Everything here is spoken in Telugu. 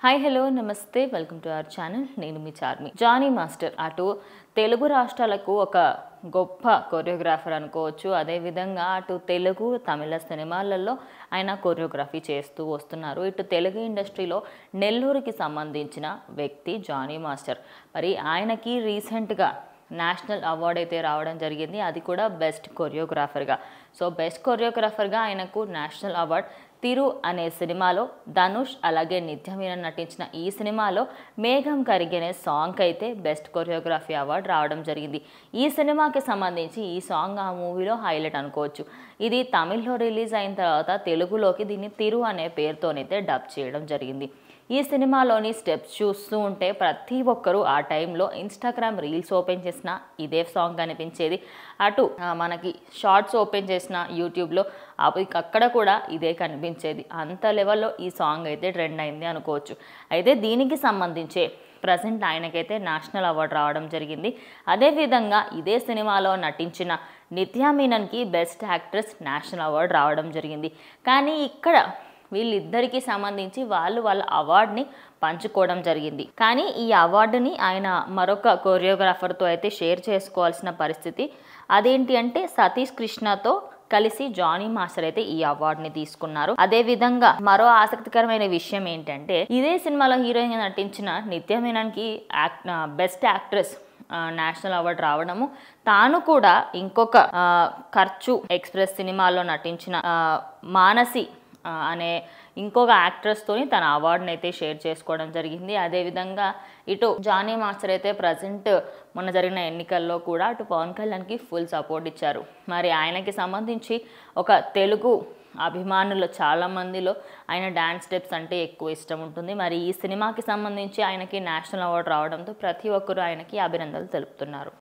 హాయ్ హలో నమస్తే వెల్కమ్ టు అవర్ ఛానల్. నేను మీ చార్మి. జానీ మాస్టర్ అటు తెలుగు రాష్ట్రాలకు ఒక గొప్ప కొరియోగ్రాఫర్ అనుకోవచ్చు. అదేవిధంగా అటు తెలుగు తమిళ సినిమాలలో ఆయన కొరియోగ్రఫీ చేస్తూ వస్తున్నారు. ఇటు తెలుగు ఇండస్ట్రీలో నెల్లూరుకి సంబంధించిన వ్యక్తి జానీ మాస్టర్. మరి ఆయనకి రీసెంట్గా నేషనల్ అవార్డు అయితే రావడం జరిగింది, అది కూడా బెస్ట్ కొరియోగ్రాఫర్గా. సో బెస్ట్ కొరియోగ్రాఫర్గా ఆయనకు నేషనల్ అవార్డ్ తిరు అనే సినిమాలో ధనుష్ అలాగే నిత్య మీనన్ నటించిన ఈ సినిమాలో మేఘం కరిగనే సాంగ్ అయితే బెస్ట్ కొరియోగ్రఫీ అవార్డు రావడం జరిగింది. ఈ సినిమాకి సంబంధించి ఈ సాంగ్ ఆ మూవీలో హైలైట్ అనుకోవచ్చు. ఇది తమిళ్లో రిలీజ్ అయిన తర్వాత తెలుగులోకి దీన్ని తిరు అనే పేరుతోనైతే డబ్ చేయడం జరిగింది. ఈ సినిమాలోని స్టెప్స్ చూస్తూ ఉంటే ప్రతి ఒక్కరూ ఆ టైంలో ఇన్స్టాగ్రామ్ రీల్స్ ఓపెన్ చేసిన ఇదే సాంగ్ కనిపించేది. అటు మనకి షార్ట్స్ ఓపెన్ చేసిన యూట్యూబ్లో అక్కడ కూడా ఇదే కనిపించేది. అంత లెవెల్లో ఈ సాంగ్ అయితే ట్రెండ్ అయింది అనుకోవచ్చు. అయితే దీనికి సంబంధించే ప్రజెంట్ ఆయనకైతే నేషనల్ అవార్డు రావడం జరిగింది. అదేవిధంగా ఇదే సినిమాలో నటించిన నిత్య మీనన్కి బెస్ట్ యాక్ట్రెస్ నేషనల్ అవార్డు రావడం జరిగింది. కానీ ఇక్కడ వీళ్ళిద్దరికీ సంబంధించి వాళ్ళ అవార్డుని పంచుకోవడం జరిగింది. కానీ ఈ అవార్డుని ఆయన మరొక కొరియోగ్రాఫర్తో అయితే షేర్ చేసుకోవాల్సిన పరిస్థితి. అదేంటి అంటే సతీష్ కృష్ణతో కలిసి జానీ మాస్టర్ అయితే ఈ అవార్డుని తీసుకున్నారు. అదే విధంగా మరో ఆసక్తికరమైన విషయం ఏంటంటే ఇదే సినిమాలో హీరోయిన్గా నటించిన నిత్య మీనన్కి బెస్ట్ యాక్ట్రెస్ నేషనల్ అవార్డు రావడము, తాను కూడా ఇంకొక ఖర్చు ఎక్స్ప్రెస్ సినిమాలో నటించిన మానసి అనే ఇంకొక యాక్ట్రెస్తోని తన అవార్డుని అయితే షేర్ చేసుకోవడం జరిగింది. అదేవిధంగా ఇటు జానీ మాస్టర్ అయితే ప్రజెంట్ మొన్న జరిగిన ఎన్నికల్లో కూడా అటు పవన్ కళ్యాణ్కి ఫుల్ సపోర్ట్ ఇచ్చారు. మరి ఆయనకి సంబంధించి ఒక తెలుగు అభిమానులు చాలామందిలో ఆయన డ్యాన్స్ స్టెప్స్ అంటే ఎక్కువ ఇష్టం ఉంటుంది. మరి ఈ సినిమాకి సంబంధించి ఆయనకి నేషనల్ అవార్డు రావడంతో ప్రతి ఒక్కరూ ఆయనకి అభినందనలు తెలుపుతున్నారు.